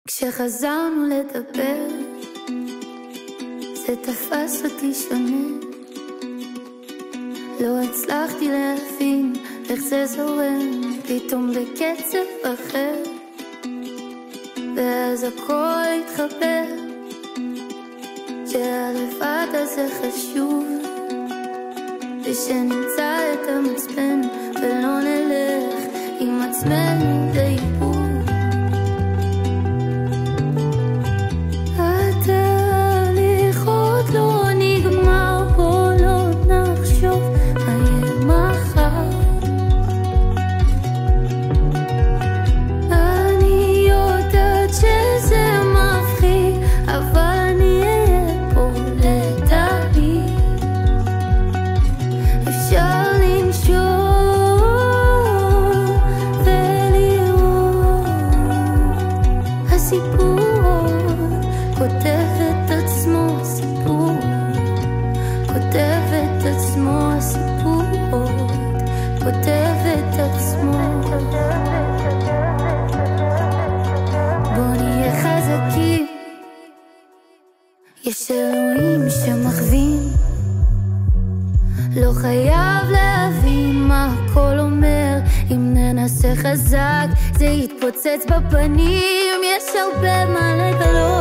כשחזרנו לדבר זה תפס אותי שונה, לא הצלחתי להבין איך זה זורם פתאום בקצב אחר, ואז הכל התחבר שהלבד הזה חשוב, ושנמצא את המצפן ולא נלך עם עצמנו לאיבוד. התהליך עוד לא נגמר, בוא לא נחשוב מה יהיה מחר. אני יודעת שזה מפחיד, אבל אני אהיה פה לתמיד. אפשר לנשום ולראות, הסיפור כותב את עצמו, הסיפור כותב את עצמו, הסיפור כותב את עצמו. בוא נהיה חזקים, יש אלוהים שמכווין, לא חייב להבין מה הכל אומר, אם ננסה חזק זה יתפוצץ בפנים, יש הרבה מה לגלות.